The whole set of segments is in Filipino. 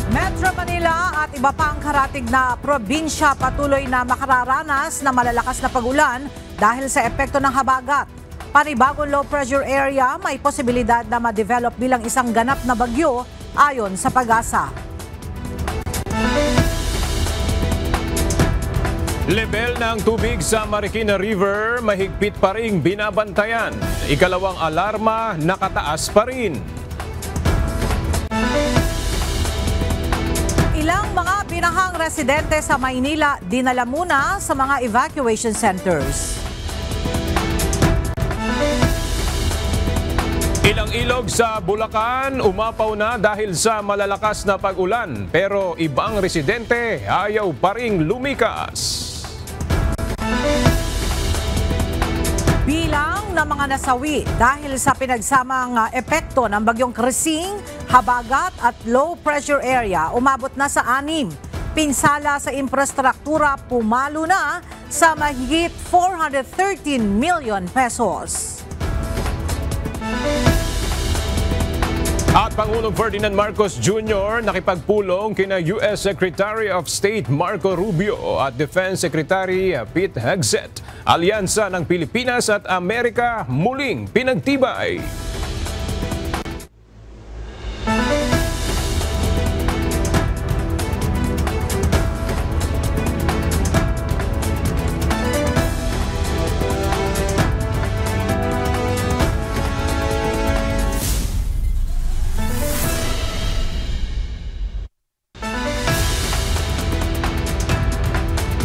Metro Manila at iba pang karatig na probinsya patuloy na makararanas na malalakas na pag-ulan dahil sa epekto ng habagat. Panibagong low pressure area may posibilidad na ma-develop bilang isang ganap na bagyo ayon sa Pag-asa. Level ng tubig sa Marikina River mahigpit pa ring binabantayan. Ikalawang alarma nakataas pa rin. Ilang mga binahang residente sa Maynila dinala muna sa mga evacuation centers. Ilang ilog sa Bulacan umapaw na dahil sa malalakas na pag-ulan, pero ibang residente ayaw pa ring lumikas. Bilang ng mga nasawi dahil sa pinagsamang epekto ng bagyong Krising, habagat at low pressure area umabot na sa 6. Pinsala sa infrastruktura pumalo na sa mahigit 413 million pesos. At Pangulong Ferdinand Marcos Jr. nakipagpulong kina U.S. Secretary of State Marco Rubio at Defense Secretary Pete Hegseth. Alyansa ng Pilipinas at Amerika muling pinagtibay.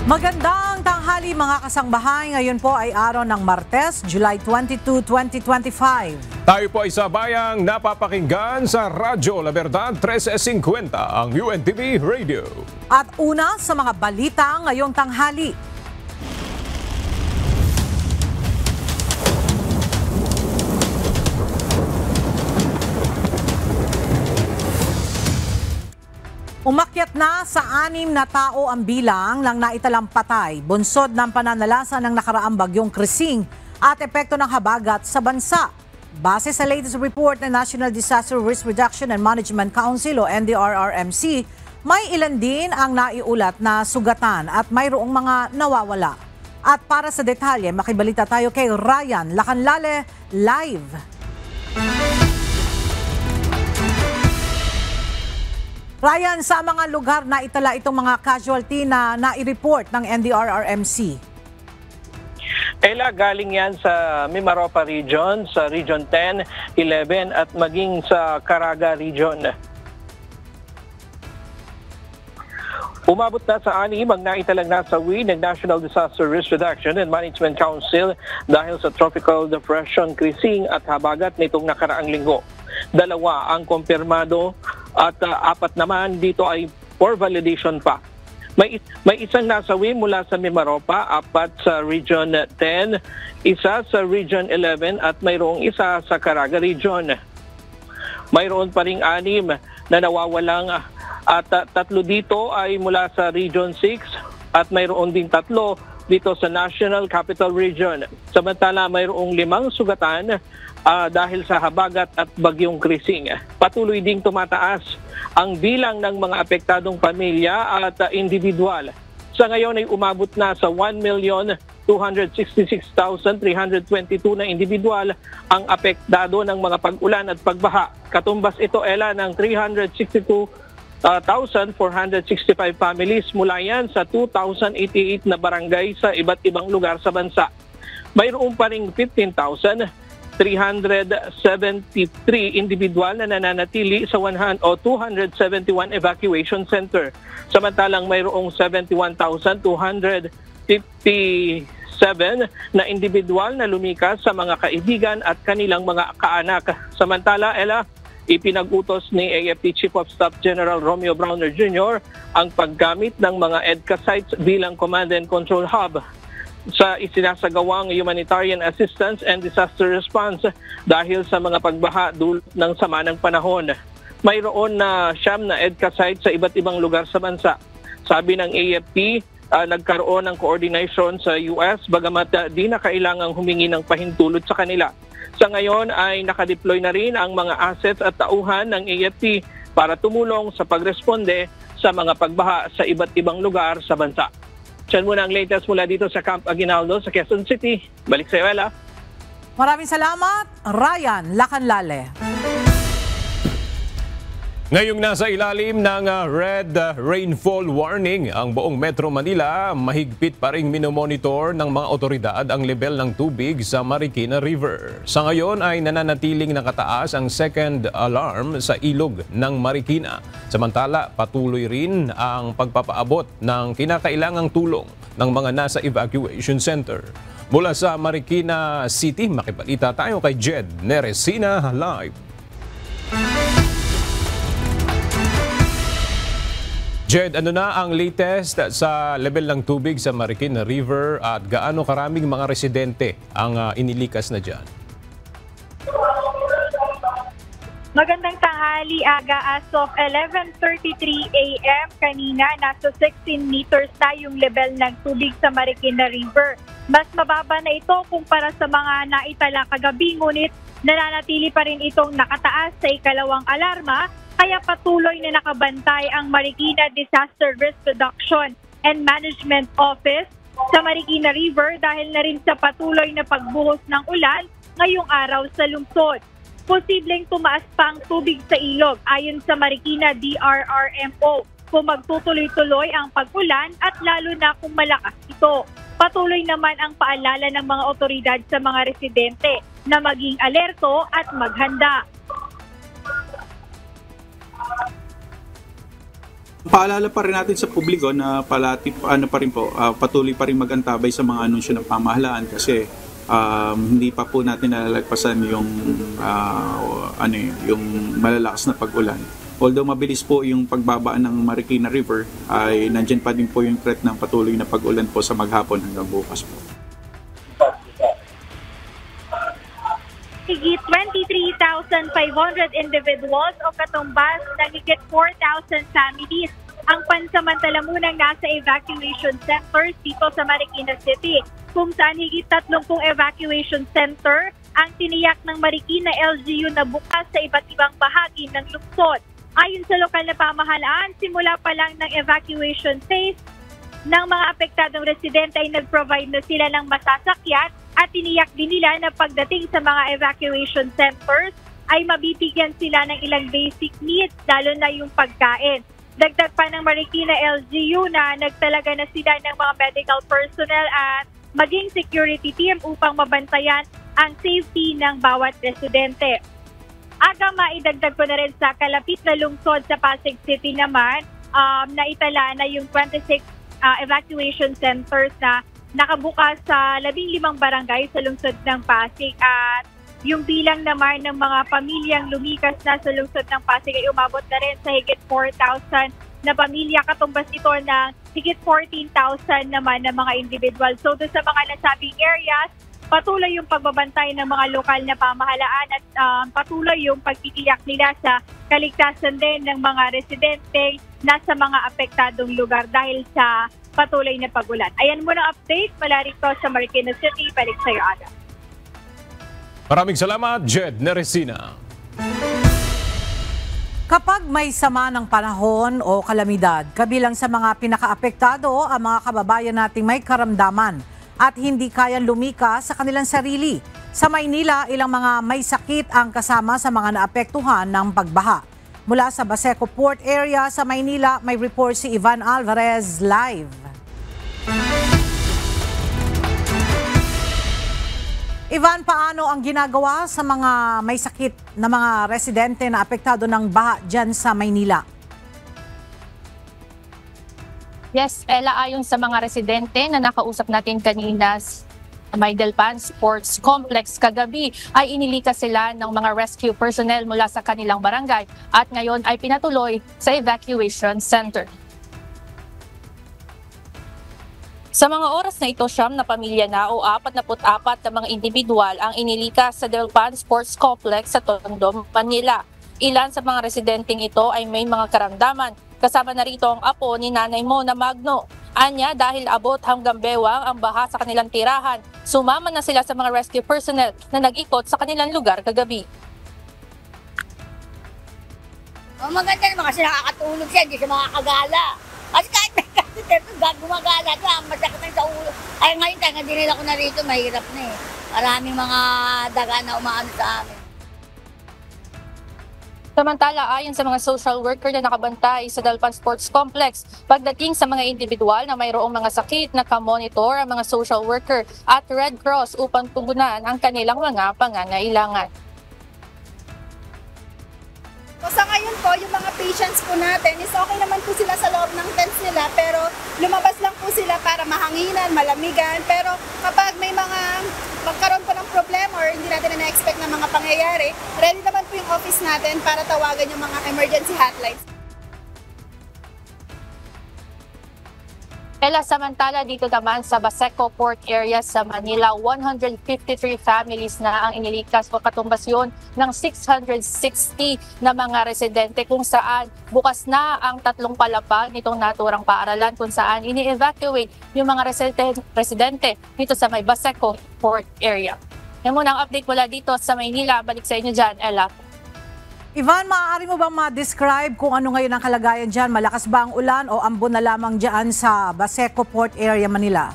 Magandang tanghali mga kasangbahay. Ngayon po ay araw ng Martes, July 22, 2025. Tayo po ay sabayang napapakinggan sa Radyo La Verdad 1350, ang UNTV Radio. At una sa mga balita ngayong tanghali. Umakyat na sa 6 na tao ang bilang ng naitalang patay, bunsod ng pananalasa ng nakaraang bagyong Krising at epekto ng habagat sa bansa. Base sa latest report ng National Disaster Risk Reduction and Management Council o NDRRMC, may ilan din ang naiulat na sugatan at mayroong mga nawawala. At para sa detalye, makibalita tayo kay Ryan Lacanlale live. Ryan, sa mga lugar na itala itong mga casualty na nai-report ng NDRRMC? Ella, galing yan sa Mimaropa Region, sa Region 10, 11 at maging sa Caraga Region. Umabot na sa 6 ang naitalang nasawi ng National Disaster Risk Reduction and Management Council dahil sa Tropical Depression Krising at habagat nitong nakaraang linggo. 2 ang kumpirmado at 4 naman dito ay for validation pa. May isang nasawi mula sa Mimaropa, 4 sa Region 10, isa sa Region 11 at mayroong isa sa Caraga Region. Mayroon pa ring 6 na nawawalang at 3 dito ay mula sa Region 6 at mayroon din 3 dito sa National Capital Region. Samantala mayroong 5 sugatan dahil sa habagat at bagyong Krising. Patuloy ding tumataas ang bilang ng mga apektadong pamilya at individual. Sa ngayon ay umabot na sa 1,266,322 na individual ang apektado ng mga pag-ulan at pagbaha. Katumbas ito, Ella, ng 362,465 families mula yan sa 2,088 na barangay sa iba't ibang lugar sa bansa. Mayroon pa ring 15,373 individual na nananatili sa 271 evacuation center. Samantalang mayroong 71,257 na individual na lumikas sa mga kaibigan at kanilang mga kaanak. Samantala, Ella, ipinag-utos ni AFP Chief of Staff General Romeo Browner Jr. ang paggamit ng mga EDCA sites bilang command and control hub sa isinasagawang humanitarian assistance and disaster response dahil sa mga pagbaha dulot ng sama ng panahon. Mayroon na 9 na EDCA sites sa iba't ibang lugar sa bansa. Sabi ng AFP, nagkaroon ng coordination sa US bagamat di na kailangang humingi ng pahintulot sa kanila. Sa ngayon ay nakadeploy na rin ang mga assets at tauhan ng AFP para tumulong sa pagresponde sa mga pagbaha sa iba't ibang lugar sa bansa. Diyan muna ang latest mula dito sa Camp Aguinaldo sa Quezon City. Balik sa iyo, Ella. Maraming salamat, Ryan Lacanlale. Ngayong nasa ilalim ng red rainfall warning ang buong Metro Manila, mahigpit pa ring minomonitor ng mga otoridad ang level ng tubig sa Marikina River. Sa ngayon ay nananatiling nakataas ang second alarm sa ilog ng Marikina. Samantala, patuloy rin ang pagpapaabot ng kinakailangang tulong ng mga nasa evacuation center. Mula sa Marikina City, makipalita tayo kay Jed Neresina live. Jed, ano na ang latest sa level ng tubig sa Marikina River at gaano karaming mga residente ang inilikas na dyan? Magandang tanghali, Aga. As of 11:33 a.m. kanina, nasa 16 meters na yung level ng tubig sa Marikina River. Mas mababa na ito kumpara sa mga naitala kagabi, ngunit nananatili pa rin itong nakataas sa ikalawang alarma. Kaya patuloy na nakabantay ang Marikina Disaster Risk Reduction and Management Office sa Marikina River dahil na rin sa patuloy na pagbuhos ng ulan ngayong araw sa lungsod. Posibleng tumaas pa ang tubig sa ilog ayon sa Marikina DRRMO kung magtutuloy-tuloy ang pag-ulan at lalo na kung malakas ito. Patuloy naman ang paalala ng mga otoridad sa mga residente na maging alerto at maghanda. Paalala pa rin natin sa publiko na patuloy pa rin mag-antabay sa mga anunsyo ng pamahalaan kasi hindi pa po natin nalalagpasan yung malalakas na pag-ulan. Although mabilis po yung pagbaba ng Marikina River, ay nandiyan pa din po yung threat ng patuloy na pag-ulan po sa maghapon hanggang bukas po. Higit 23,500 individuals o katumbas ng higit 4,000 families ang pansamantala munang nasa evacuation centers dito sa Marikina City, kung saan higit 30 evacuation center ang tiniyak ng Marikina LGU na bukas sa iba't ibang bahagi ng lungsod. Ayon sa lokal na pamahalaan, simula pa lang ng evacuation phase ng mga apektadong residente ay nag-provide na sila ng masasakyan at tiniyak din nila na pagdating sa mga evacuation centers ay mabibigyan sila ng ilang basic needs, lalo na yung pagkain. Dagdag pa ng Marikina LGU na nagtalaga na sila ng mga medical personnel at maging security team upang mabantayan ang safety ng bawat residente. Aga, maidagdag ko na rin sa kalapit na lungsod sa Pasig City naman, naitala na yung 26 evacuation centers na nakabukas sa 15 barangay sa lungsod ng Pasig at yung bilang naman ng mga pamilyang lumikas na sa lungsod ng Pasig ay umabot na rin sa higit 4,000 na pamilya, katumbas ito ng higit 14,000 naman na mga individual. So doon sa mga nasabing areas, patuloy yung pagbabantay ng mga lokal na pamahalaan at patuloy yung pagtitiyak nila sa kaligtasan din ng mga residente nasa mga apektadong lugar dahil sa patuloy na pagulan. Ayan muna update mula rito sa Marikina City. Balik sa iyo, Ada. Maraming salamat, Jed Neresina. Kapag may sama ng panahon o kalamidad, kabilang sa mga pinakaapektado ang mga kababayan nating may karamdaman at hindi kayang lumikas sa kanilang sarili. Sa Maynila, ilang mga may sakit ang kasama sa mga naapektuhan ng pagbaha. Mula sa Baseco Port Area sa Maynila, may report si Ivan Alvarez live. Ivan, paano ang ginagawa sa mga may sakit na mga residente na apektado ng baha dyan sa Maynila? Yes, Ella, ayon sa mga residente na nakausap natin kanina sa Maydelpan Sports Complex kagabi ay inilikas sila ng mga rescue personnel mula sa kanilang barangay at ngayon ay pinatuloy sa evacuation center. Sa mga oras na ito, 9 na pamilya na o 44 na mga individual ang inilikas sa Delpan Sports Complex sa Tondo, Manila. Ilan sa mga residenteng ito ay may mga karamdaman. Kasama na rito ang apo ni Nanay Mona Magno. Anya, dahil abot hanggang bewang ang baha sa kanilang tirahan, sumama na sila sa mga rescue personnel na nag-ikot sa kanilang lugar kagabi. Maganda naman kasi nakakatulog siya, hindi siya makakagala. Kasi kahit may kasi gumagala siya, masakit na sa ulo. Ay ngayon, tayo dinila ko na rito, mahirap na eh. Maraming mga daga na umaano sa amin. Samantala, ayon sa mga social worker na nakabantay sa Dalpan Sports Complex, pagdating sa mga individual na mayroong mga sakit, nakamonitor ang mga social worker at Red Cross upang tugunan ang kanilang mga pangangailangan. So sa ngayon po, yung mga patients po natin is okay naman po sila sa loob ng tents nila, pero lumabas lang po sila para mahanginan, malamigan. Pero kapag may mga magkaroon po ng problema or hindi natin na-expect na mga pangyayari, ready naman po yung office natin para tawagan yung mga emergency hotlines. Samantala dito naman sa Baseco Port area sa Manila, 153 families na ang inilikas o katumbas yun ng 660 na mga residente kung saan bukas na ang 3 palapag nitong naturang paaralan kung saan ini-evacuate yung mga residente dito sa may Baseco Port area. Yan muna ang update mula dito sa Maynila. Balik sa inyo dyan, Ella. Ivan, maaari mo bang ma-describe kung ano ngayon ang kalagayan dyan? Malakas ba ang ulan o ambon na lamang dyan sa Baseco Port area, Manila?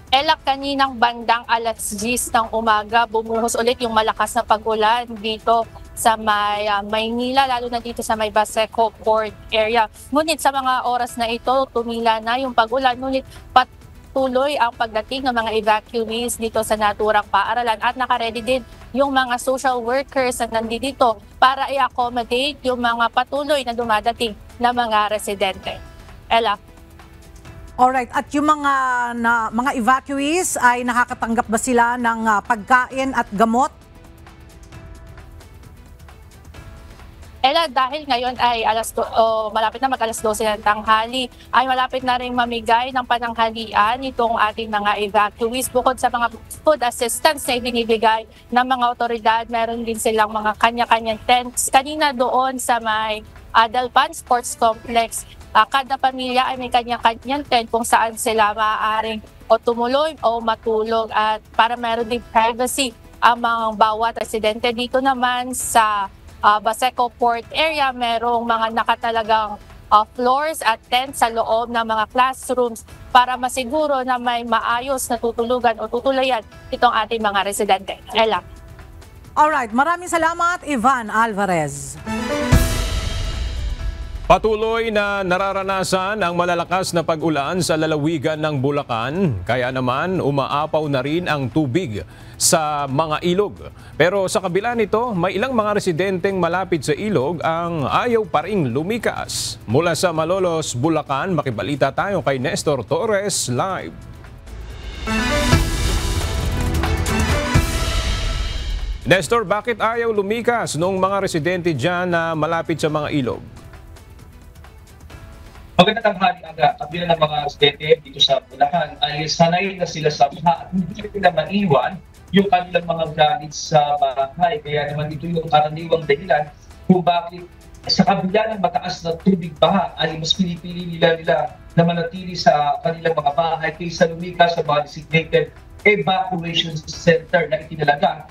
Ella, kaninang bandang alas 10 ng umaga, bumuhos ulit yung malakas na pag-ulan dito sa may Maynila, lalo na dito sa may Baseco Port area. Ngunit sa mga oras na ito, tumila na yung pag-ulan, ngunit patuloy ang pagdating ng mga evacuees dito sa naturang paaralan at nakaredy din yung mga social workers na nandito para i-accommodate yung mga patuloy na dumadating na mga residente. Ella. Alright, at yung mga evacuees ay nakakatanggap ba sila ng pagkain at gamot? Ella, dahil ngayon ay malapit na mag-alas 12 ng tanghali, ay malapit na rin mamigay ng pananghalian itong ating mga evacuees. Bukod sa mga food assistance na ibinibigay ng mga otoridad, meron din silang mga kanya-kanyang tents. Kanina doon sa may Dalpan Sports Complex, kada pamilya ay may kanya-kanyang tent kung saan sila maaaring o tumuloy o matulog at para meron din privacy ang mga bawat residente. Dito naman sa Baseco Port area, merong mga nakatalagang floors at tents sa loob ng mga classrooms para masiguro na may maayos na tutulugan o tutulayan itong ating mga residente. Ella. Alright, maraming salamat, Ivan Alvarez. Patuloy na nararanasan ang malalakas na pag-ulan sa lalawigan ng Bulacan, kaya naman umaapaw na rin ang tubig sa mga ilog. Pero sa kabila nito, may ilang mga residenteng malapit sa ilog ang ayaw pa ring lumikas. Mula sa Malolos, Bulacan, makibalita tayo kay Nestor Torres live. Nestor, bakit ayaw lumikas nung mga residente dyan na malapit sa mga ilog? Magandang tanghali aga, kabilang ng mga residente dito sa Bulacan ay sanay na sila sa baha at hindi na maiwan yung kanilang mga gamit sa bahay. Kaya naman ito yung karaniwang dahilan kung bakit sa kabila ng mataas na tubig baha ay mas pinipili nila na manatili sa kanilang mga bahay kaysa lumikas sa mga designated evacuation center na itinalaga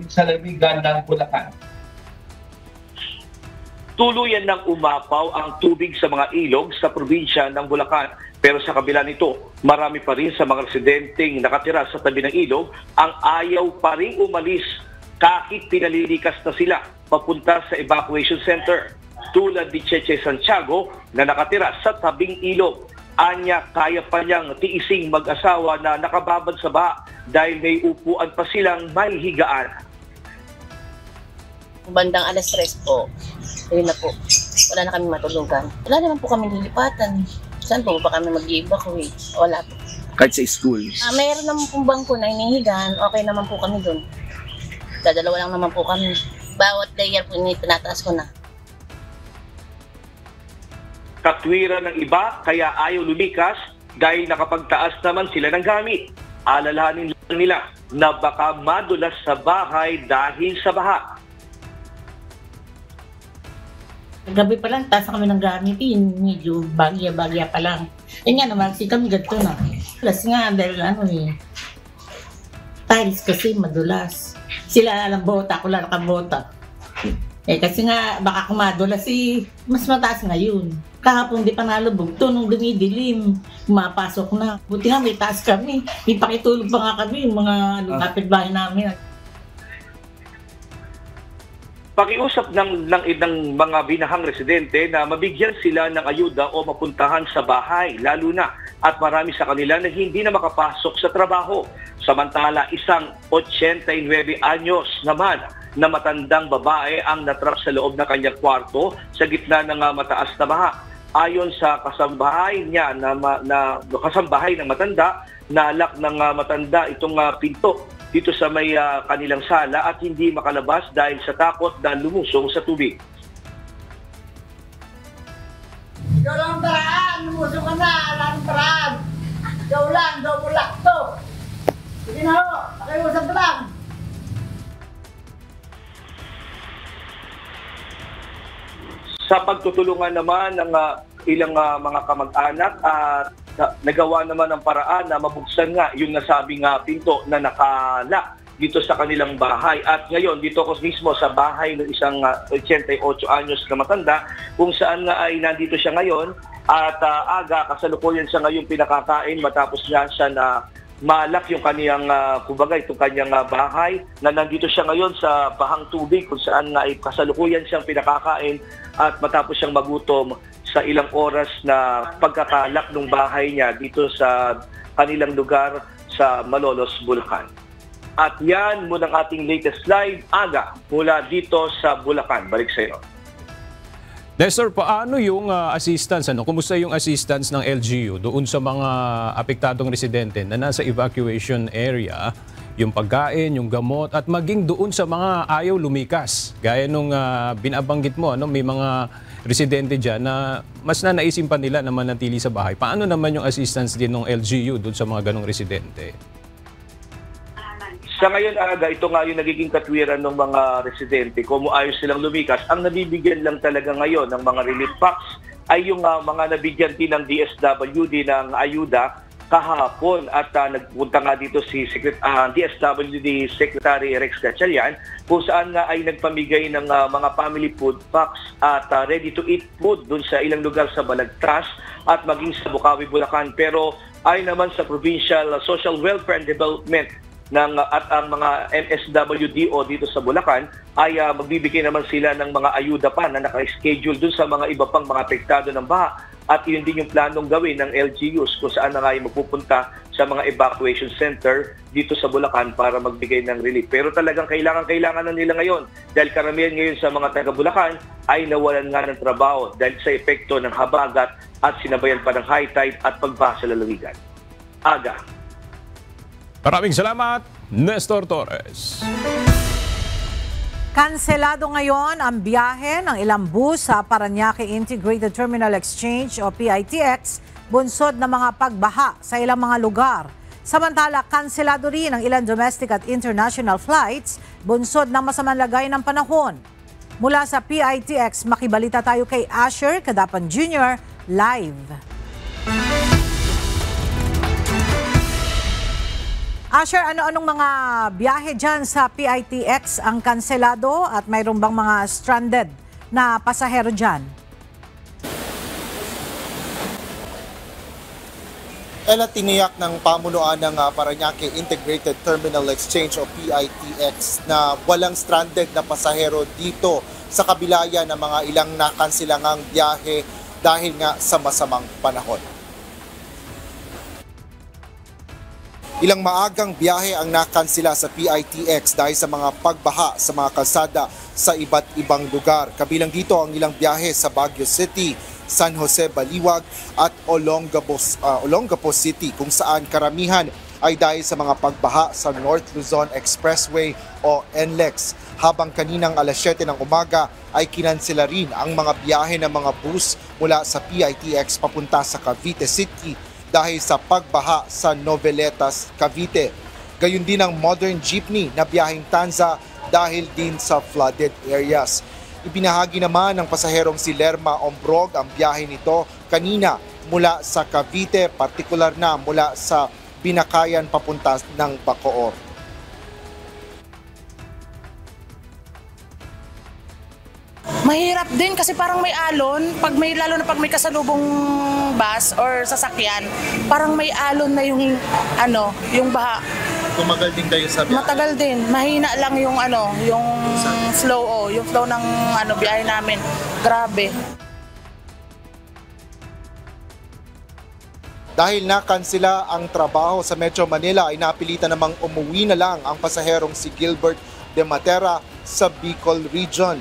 sa lalawigan ng Bulacan. Tuluyan ng umapaw ang tubig sa mga ilog sa probinsya ng Bulacan. Pero sa kabila nito, marami pa rin sa mga residenteng nakatira sa tabi ng ilog ang ayaw pa rin umalis kahit pinalilikas na sila papunta sa evacuation center. Tulad ni Cheche Santiago na nakatira sa tabing ilog. Anya, kaya pa niyang tiising mag-asawa na nakababad sa baha dahil may upuan pa silang may higaan. Bandang alas 3 po, ayun na po, wala na kami matulugan. Wala naman po kami lilipatan. Saan po ba kami mag-evacuate? Wala po. Kahit sa school? Mayroon naman pong bangko na inihigan, okay naman po kami doon. Dadalawa lang naman po kami. Bawat layer po tinataas ko na. Katwiran ng iba kaya ayaw lumikas dahil nakapagtaas naman sila ng gamit. Alalahanin lang nila na baka madulas sa bahay dahil sa baha. Gabi pa lang, taas kami ng gamit, medyo bagya-bagya pa lang. Nga naman, kasi kami ganito na. Plus nga, dahil tiles kasi madulas. Sila alam bota, ako lang nakabota. Kasi nga, baka kumadula mas mataas ngayon. Kahapon di pa nalubog to, nung dumidilim, mapasok na. Buti nga may taas kami. May pakitulog pa nga kami, yung mga kapitbahay namin. Pakiusap ng mga binahang residente na mabigyan sila ng ayuda o mapuntahan sa bahay, lalo na at marami sa kanila na hindi na makapasok sa trabaho. Samantala, isang 89 anyos naman na matandang babae ang natrap sa loob ng kanyang kwarto sa gitna ng mataas na baha. Ayon sa kasambahay niya kasambahay ng matanda, nalak ng matanda itong pinto dito sa may kanilang sala at hindi makalabas dahil sa takot na lumusong sa tubig. Ikaw lang ang paraan, lumusong ka na, lang paraan. Ikaw lang, daw mo lakto. Sige na ho, pakiusap lang. Sa pagtutulungan naman ng ilang mga kamag-anak at nagawa naman ang paraan na mabuksan nga yung nasabing pinto na nakala dito sa kanilang bahay. At ngayon, dito ako mismo sa bahay ng isang 88 anyos na matanda kung saan nga ay nandito siya ngayon at kasalukuyan siya ngayon pinakakain matapos nga siya na malak yung kaniyang, itong kanyang bahay na nandito siya ngayon sa bahang tubig kung saan nga ay kasalukuyan siyang pinakakain at matapos siyang magutom sa ilang oras na pagkakalak ng bahay niya dito sa kanilang lugar sa Malolos, Bulacan. At yan muna ang ating latest live, Aga, mula dito sa Bulacan. Balik sa iyo. Nestor, paano yung assistance? Kumusta yung assistance ng LGU doon sa mga apektadong residente na nasa evacuation area? Yung pagkain, yung gamot, at maging doon sa mga ayaw lumikas. Gaya nung binabanggit mo, may mga residente dyan na mas naisip pa nila na manatili sa bahay. Paano naman yung assistance din ng LGU doon sa mga ganong residente? Sa ngayon, Aga, ito nga yung nagiging katwiran ng mga residente. Kung ayos silang lumikas, ang nabibigyan lang talaga ngayon ng mga relief packs ay yung mga nabigyan din ng DSWD ng ayuda kahapon. At nagpunta nga dito si DSWD Secretary Rex Gatchalian kung saan nga ay nagpamigay ng mga family food packs at ready-to-eat food dun sa ilang lugar sa Balagtas at maging sa Bukawi, Bulacan. Pero ay naman sa Provincial Social Welfare and Development at ang mga MSWDO dito sa Bulacan ay magbibigay naman sila ng mga ayuda pa na naka-schedule dun sa mga iba pang mga apektado ng baha. At yun din yung planong gawin ng LGUs kung saan na nga ay magpupunta sa mga evacuation center dito sa Bulacan para magbigay ng relief. Pero talagang kailangan na nila ngayon dahil karamihan ngayon sa mga taga-Bulacan ay nawalan nga ng trabaho dahil sa epekto ng habagat at sinabayan pa ng high tide at pagbaha sa lalawigan. Aga. Maraming salamat, Nestor Torres. Kanselado ngayon ang biyahe ng ilang bus sa Parañaque Integrated Terminal Exchange o PITX, bunsod ng mga pagbaha sa ilang mga lugar. Samantala, kanselado rin ang ilang domestic at international flights, bunsod ng masamang lagay ng panahon. Mula sa PITX, makibalita tayo kay Asher Cadapan Jr. live. Asher, ano-anong mga biyahe dyan sa PITX ang kanselado at mayroon bang mga stranded na pasahero dyan? Tiniyak ng pamunuan ng Parañaque Integrated Terminal Exchange o PITX na walang stranded na pasahero dito sa kabilaya ng mga ilang nakansilangang biyahe dahil nga sa masamang panahon. Ilang maagang biyahe ang nakansila sa PITX dahil sa mga pagbaha sa mga kalsada sa iba't ibang lugar. Kabilang dito ang ilang biyahe sa Baguio City, San Jose Baliwag at Olongapo City kung saan karamihan ay dahil sa mga pagbaha sa North Luzon Expressway o NLEX. Habang kaninang alas 7 ng umaga ay kinansela rin ang mga biyahe ng mga bus mula sa PITX papunta sa Cavite City dahil sa pagbaha sa Noveletas, Cavite. Gayun din ang modern jeepney na biyaheng Tanza dahil din sa flooded areas. Ibinahagi naman ng pasaherong si Lerma Ombrog ang biyahe nito kanina mula sa Cavite, partikular na mula sa Binakayan papunta ng Bacoor. Mahirap din kasi parang may alon, lalo na pag may kasalubong bus or sasakyan, parang may alon na yung baha. Tumagal din kayo sa biyahe? Matagal din. Mahina lang yung flow, yung flow ng biyahe namin. Grabe. Dahil nakansela ang trabaho sa Metro Manila ay napilitan namang umuwi na lang ang pasaherong si Gilbert de Matera sa Bicol Region.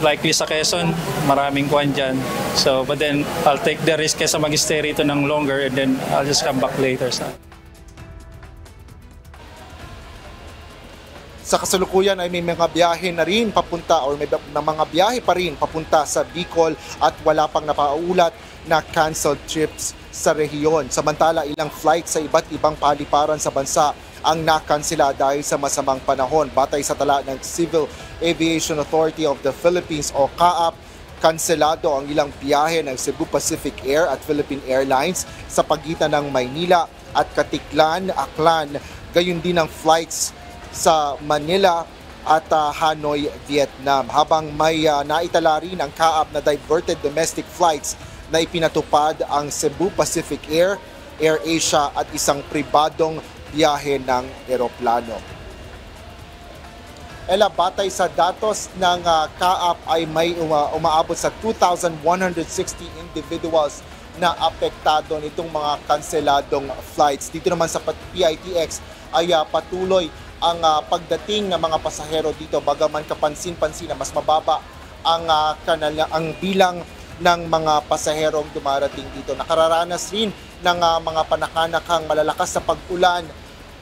Likely sa Quezon, maraming kuwan dyan. So, but then I'll take the risk kesa mag-stay rito ng longer and then I'll just come back later. Sa kasalukuyan ay may mga biyahe na rin papunta or may mga biyahe pa rin papunta sa Bicol at wala pang napaulat na canceled trips sa rehiyon. Samantala, ilang flight sa iba't ibang paliparan sa bansa ang nakansela dahil sa masamang panahon. Batay sa tala ng Civil Aviation Authority of the Philippines o CAAP, kanselado ang ilang biyahe ng Cebu Pacific Air at Philippine Airlines sa pagitan ng Maynila at Katiklan, Aklan, gayon din ang flights sa Manila at Hanoi, Vietnam. Habang may naitala rin ang CAAP na diverted domestic flights na ipinatupad ang Cebu Pacific Air, Air Asia at isang pribadong biyahe ng eroplano. Batay sa datos ng CAAP ay may umaabot sa 2,160 individuals na apektado nitong mga kanseladong flights. Dito naman sa PITX ay patuloy ang pagdating ng mga pasahero dito, bagaman kapansin-pansin na mas mababa ang bilang ng mga pasaherong dumarating dito. Nakararanas rin ng mga panakanakang malalakas sa pag-ulan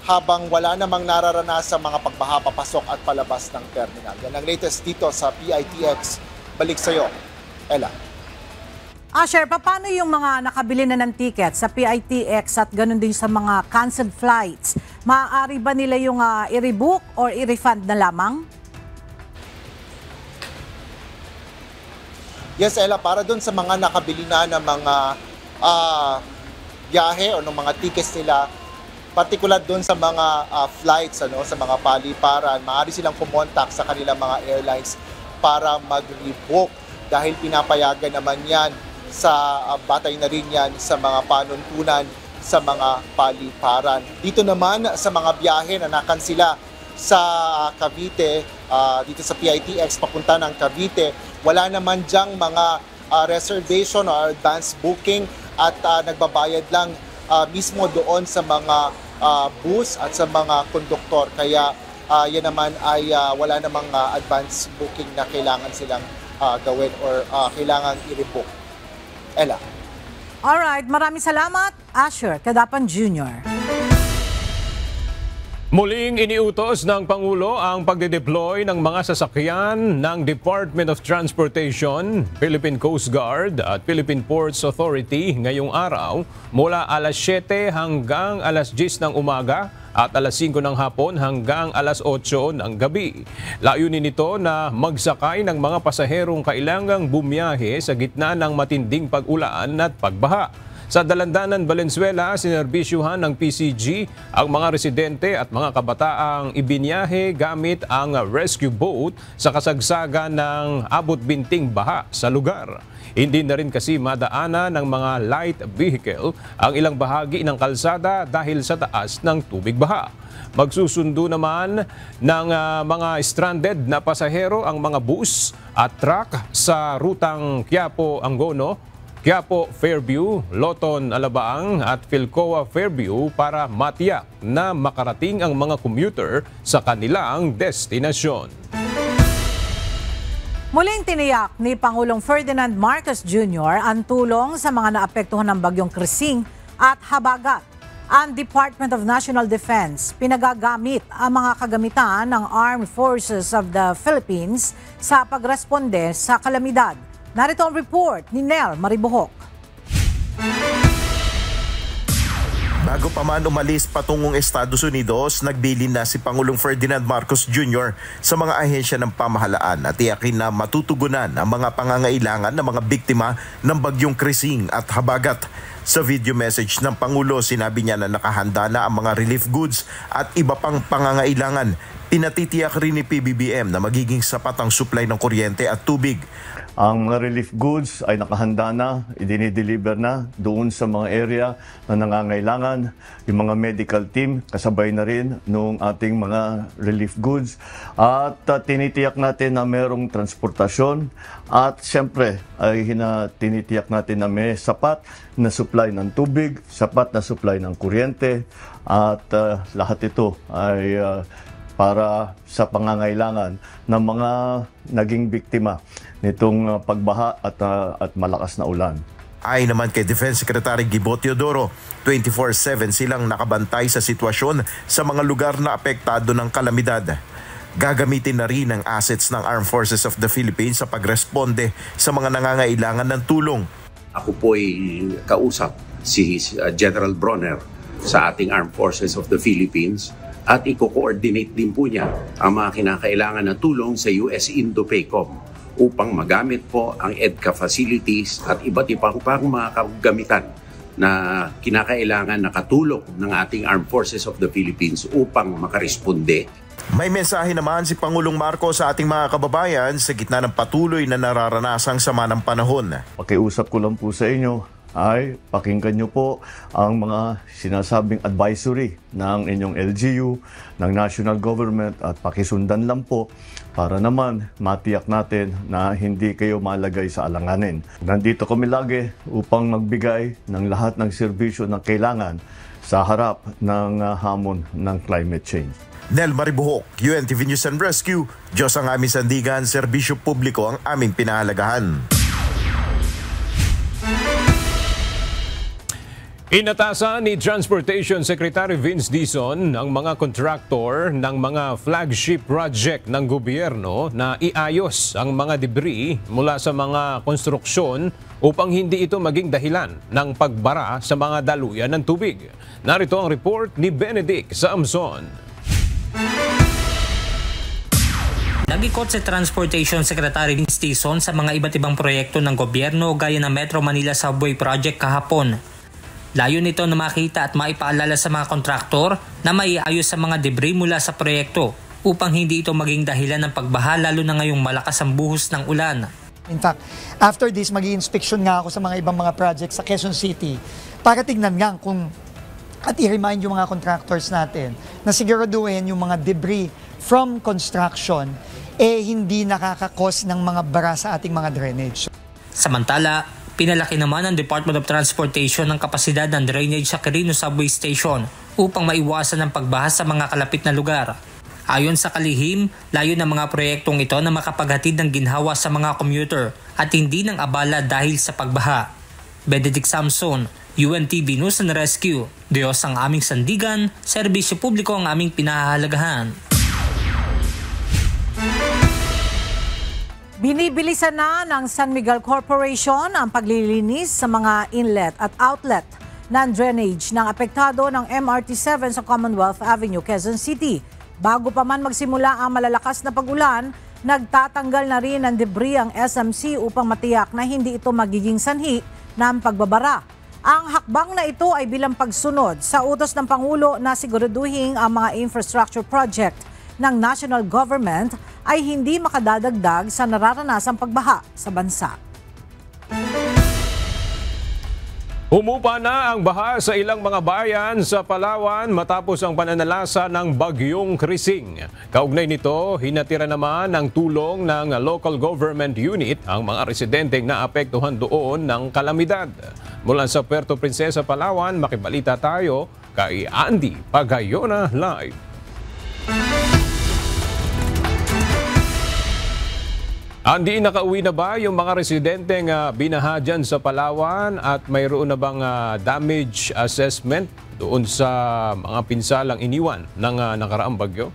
habang wala namang nararanasan mga pagbaha papasok at palabas ng terminal. Yan ang latest dito sa PITX. Balik sa iyo, Ella. Asher, paano yung mga nakabili na ng ticket sa PITX at ganun din sa mga canceled flights? Maaari ba nila yung i-rebook or i-refund na lamang? Yes, Ella, para doon sa mga nakabili na ng mga biyahe o ng mga tickets nila, particular doon sa mga flights, sa mga paliparan, maaari silang kumontak sa kanilang mga airlines para mag-rebook dahil pinapayagan naman yan sa batay na rin yan sa mga panuntunan sa mga paliparan. Dito naman sa mga biyahe na nakansela sa Cavite, dito sa PITX papunta ng Cavite, wala naman dyang mga reservation or advance booking at nagbabayad lang mismo doon sa mga bus at sa mga konduktor. Kaya yan naman ay wala namang advance booking na kailangan silang gawin or kailangan i-rebook. Ella. Alright, maraming salamat, Asher Cadapan Jr. Muling iniutos ng Pangulo ang pagde-deploy ng mga sasakyan ng Department of Transportation, Philippine Coast Guard at Philippine Ports Authority ngayong araw mula alas 7 hanggang alas 10 ng umaga at alas 5 ng hapon hanggang alas 8 ng gabi. Layunin nito na magsakay ng mga pasaherong kailangang bumiyahe sa gitna ng matinding pag-ulan at pagbaha. Sa Dalandanan, Valenzuela, sinerbisyuhan ng PCG ang mga residente at mga kabataang ibinyahe gamit ang rescue boat sa kasagsagan ng abot-binting baha sa lugar. Hindi na rin kasi madaanan ng mga light vehicle ang ilang bahagi ng kalsada dahil sa taas ng tubig baha. Magsusundo naman ng mga stranded na pasahero ang mga bus at truck sa rutang Quiapo-Angono, Quiapo-Fairview, Loton-Alabaang at Philcoa-Fairview para matiyak na makarating ang mga commuter sa kanilang destinasyon. Muling tiniyak ni Pangulong Ferdinand Marcos Jr. ang tulong sa mga naapektuhan ng bagyong Krising at Habagat. Ang Department of National Defense pinagagamit ang mga kagamitan ng Armed Forces of the Philippines sa pagresponde sa kalamidad. Narito ang report ni Nel Maribohok. Bago pa man umalis patungong Estados Unidos, nagbilin na si Pangulong Ferdinand Marcos Jr. sa mga ahensya ng pamahalaan at tiyakin na matutugunan ang mga pangangailangan ng mga biktima ng bagyong Krising at Habagat. Sa video message ng Pangulo, sinabi niya na nakahanda na ang mga relief goods at iba pang pangangailangan. Pinatitiyak rin ni PBBM na magiging sapat ang supply ng kuryente at tubig. Ang mga relief goods ay nakahanda na, idinideliver na doon sa mga area na nangangailangan. Yung mga medical team, kasabay na rin noong ating mga relief goods. At tinitiyak natin na mayroong transportasyon. At siyempre, ay tinitiyak natin na may sapat na supply ng tubig, sapat na supply ng kuryente. At lahat ito ay para sa pangangailangan ng mga naging biktima nitong pagbaha at malakas na ulan. Ay naman kay Defense Secretary Gibo Teodoro, 24/7 silang nakabantay sa sitwasyon sa mga lugar na apektado ng kalamidad. Gagamitin na rin ang assets ng Armed Forces of the Philippines sa pagresponde sa mga nangangailangan ng tulong. Ako po'y kausap si General Bronner sa ating Armed Forces of the Philippines at i-coordinate din po niya ang mga kinakailangan na tulong sa US Indo-PACOM upang magamit po ang EDCA facilities at iba't ibang mga kagamitan na kinakailangan na katulong ng ating Armed Forces of the Philippines upang makaresponde. May mensahe naman si Pangulong Marcos sa ating mga kababayan sa gitna ng patuloy na nararanasang sama ng panahon. Pakiusap ko lang po sa inyo ay pakinggan nyo po ang mga sinasabing advisory ng inyong LGU, ng national government at pakisundan lang po para naman matiyak natin na hindi kayo malagay sa alanganin. Nandito kami lagi upang magbigay ng lahat ng serbisyo na kailangan sa harap ng hamon ng climate change. Nel Maribuhok, UNTV News and Rescue, Diyos ang aming sandigan, serbisyo publiko ang aming pinahalagahan. Inatasan ni Transportation Secretary Vince Dizon ang mga kontraktor ng mga flagship project ng gobyerno na iayos ang mga debris mula sa mga konstruksyon upang hindi ito maging dahilan ng pagbara sa mga daluyan ng tubig. Narito ang report ni Benedict Samson. Nag-ikot si Transportation Secretary Vince Dizon sa mga iba't ibang proyekto ng gobyerno gaya ng Metro Manila Subway Project kahapon. Layo nito na makita at maipaalala sa mga kontraktor na maiayos sa mga debris mula sa proyekto upang hindi ito maging dahilan ng pagbaha lalo na ngayong malakas ang buhos ng ulan. In fact, after this, mag-i-inspection nga ako sa mga ibang mga projects sa Quezon City para tignan nga kung at i-remind yung mga contractors natin na siguraduhin yung mga debris from construction hindi nakakakos ng mga bara sa ating mga drainage. Samantala, pinalaki naman ng Department of Transportation ang kapasidad ng drainage sa Quirino Subway Station upang maiwasan ang pagbaha sa mga kalapit na lugar. Ayon sa kalihim, layo ng mga proyektong ito na makapaghatid ng ginhawa sa mga commuter at hindi ng abala dahil sa pagbaha. Benedict Samson, UNTV News and Rescue. Diyos ang aming sandigan, serbisyo publiko ang aming pinahahalagahan. Binibilisan na ng San Miguel Corporation ang paglilinis sa mga inlet at outlet ng drainage ng apektado ng MRT-7 sa Commonwealth Avenue, Quezon City. Bago pa man magsimula ang malalakas na pag-ulan, nagtatanggal na rin ng debris ang SMC upang matiyak na hindi ito magiging sanhi ng pagbabara. Ang hakbang na ito ay bilang pagsunod sa utos ng Pangulo na siguraduhin ang mga infrastructure project ng national government ay hindi makadadagdag sa nararanasang pagbaha sa bansa. Humupa na ang baha sa ilang mga bayan sa Palawan matapos ang pananalasa ng bagyong Krising. Kaugnay nito, hinatira naman ng tulong ng local government unit ang mga residenteng naapektuhan doon ng kalamidad. Mula sa Puerto Princesa, Palawan, makibalita tayo kay Andy Pagayona Live. Andy, nakauwi na ba yung mga residenteng binaha dyan sa Palawan at mayroon na bang damage assessment doon sa mga pinsalang iniwan ng nakaraang bagyo?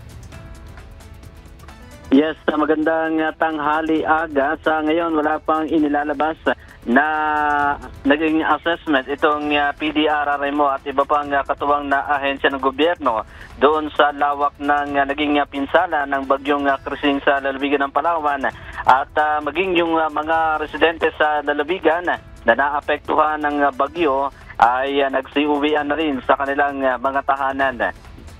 Yes, magandang tanghali aga. Sa ngayon, wala pang inilalabas na naging assessment itong PDRRMO at iba pang katuwang na ahensya ng gobyerno doon sa lawak ng naging pinsala ng bagyong Krising sa lalawigan ng Palawan at maging yung mga residente sa lalawigan na naapektuhan ng bagyo ay nagsiuwian na rin sa kanilang mga tahanan.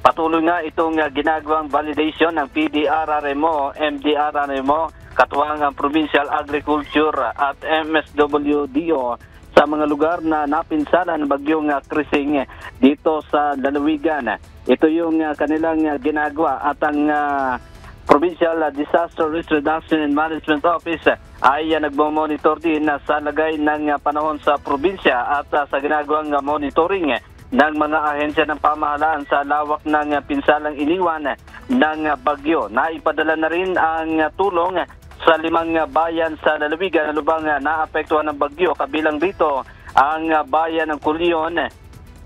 Patuloy nga itong ginagawang validation ng PDRRMO, MDRRMO, katuwang ang Provincial Agriculture at MSWDO sa mga lugar na napinsalan ng bagyong Krising dito sa lalawigan. Ito yung kanilang ginagawa at ang Provincial Disaster Risk Reduction and Management Office ay nagmo-monitor din sa lagay ng panahon sa probinsya at sa ginagawang monitoring ng mga ahensya ng pamahalaan sa lawak ng pinsalang iniwan ng bagyo. Naipadala na rin ang tulong sa 5 bayan sa lalawigan na lubang naapektuhan ng bagyo. Kabilang dito ang bayan ng Culion,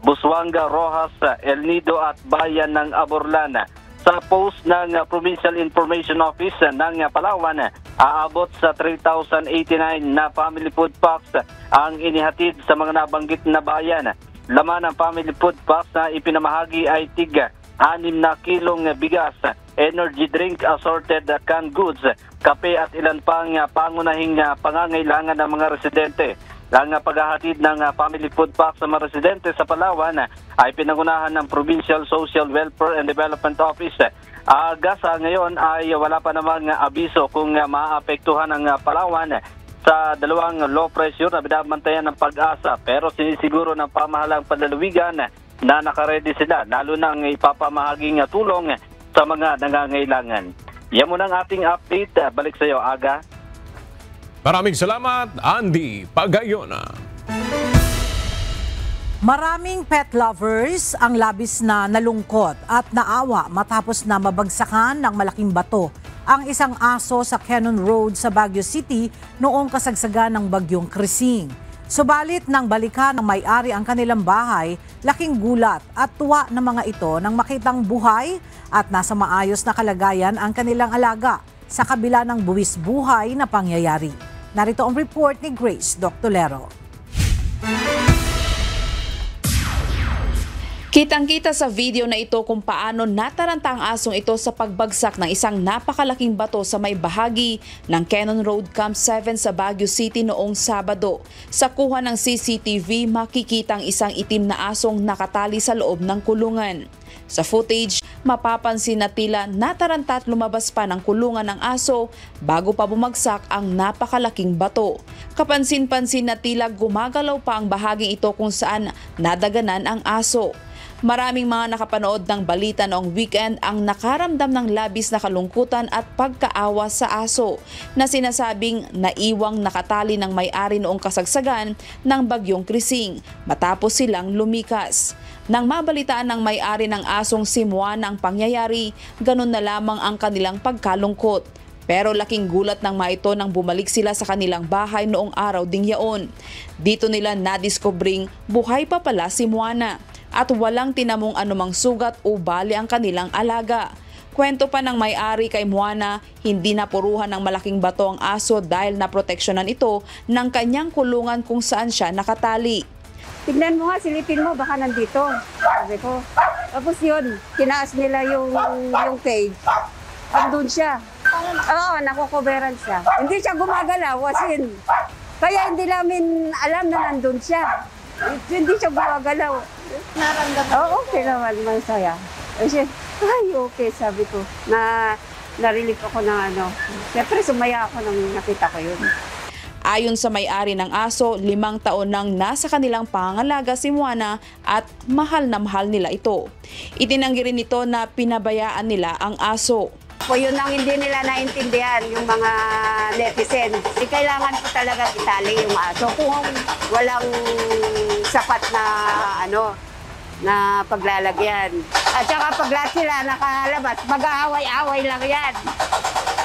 Busuanga, Rojas, El Nido at bayan ng Aborlan. Sa post ng Provincial Information Office ng Palawan, aabot sa 3,089 na family food packs ang inihatid sa mga nabanggit na bayan. Laman ng family food packs na ipinamahagi ay tig 6 na kilong bigas, energy drink, assorted canned goods, kape at ilan pang pangunahing pangangailangan ng mga residente. Ang paghahatid ng family food packs sa mga residente sa Palawan ay pinangunahan ng Provincial Social Welfare and Development Office. Sa ngayon ay wala pa namang abiso kung maapektuhan ang Palawan sa 2 low pressure na binabantayan ng Pag-asa. Pero sinisiguro ng pamahalang panlalawigan na nakaredy sila, lalo na ang ipapamahaging tulong sa mga nangangailangan. Yan muna ang ating update. Balik sa iyo, Aga. Maraming salamat, Andy Pagayona. Maraming pet lovers ang labis na nalungkot at naawa matapos na mabagsakan ng malaking bato ang isang aso sa Cannon Road sa Baguio City noong kasagsagan ng bagyong Krising. Subalit nang balikan ng may-ari ang kanilang bahay, laking gulat at tuwa ng mga ito nang makitang buhay at nasa maayos na kalagayan ang kanilang alaga sa kabila ng buwis buhay na pangyayari. Narito ang report ni Grace Doctolero. Kitang-kita sa video na ito kung paano nataranta ang asong ito sa pagbagsak ng isang napakalaking bato sa may bahagi ng Cannon Road Camp 7 sa Baguio City noong Sabado. Sa kuha ng CCTV, makikitang isang itim na asong nakatali sa loob ng kulungan. Sa footage, mapapansin na tila nataranta at lumabas pa ng kulungan ng aso bago pa bumagsak ang napakalaking bato. Kapansin-pansin na tila gumagalaw pa ang bahaging ito kung saan nadaganan ang aso. Maraming mga nakapanood ng balita noong weekend ang nakaramdam ng labis na kalungkutan at pagkaawa sa aso na sinasabing naiwang nakatali ng may-ari noong kasagsagan ng bagyong Krising matapos silang lumikas. Nang mabalitaan ng may-ari ng asong si Moana ang pangyayari, ganun na lamang ang kanilang pagkalungkot. Pero laking gulat ng mga ito nang bumalik sila sa kanilang bahay noong araw ding yaon. Dito nila nadiskobring buhay pa pala si Moana at walang tinamong anumang sugat o bali ang kanilang alaga. Kwento pa ng may-ari kay Moana, hindi napuruhan ng malaking bato ang aso dahil naproteksyonan ito ng kanyang kulungan kung saan siya nakatali. Tignan mo nga, silipin mo, baka nandito. Sabi ko. Tapos yun, tinaas nila yung cage. Andun siya. Oo, nakukoberan siya. Hindi siya gumagalaw, wasin. Kaya hindi namin alam na nandun siya. Hindi siya gumagalaw. Naramdaman. Oo, okay naman, masaya. Kasi, ay, okay, sabi ko. Na-relief ako ng ano. Siyempre, sumaya ako nang nakita ko yun. Ayon sa may-ari ng aso, 5 taon nang nasa kanilang pangangalaga si Moana at mahal na mahal nila ito. Itinanggi rin ito na pinabayaan nila ang aso. Po yun ang hindi nila naintindihan, yung mga netizen. Kailangan po talaga itali yung aso kung walang sapat na na paglalagyan. At saka pag lahat sila nakalabas, mag-aaway-away lang yan.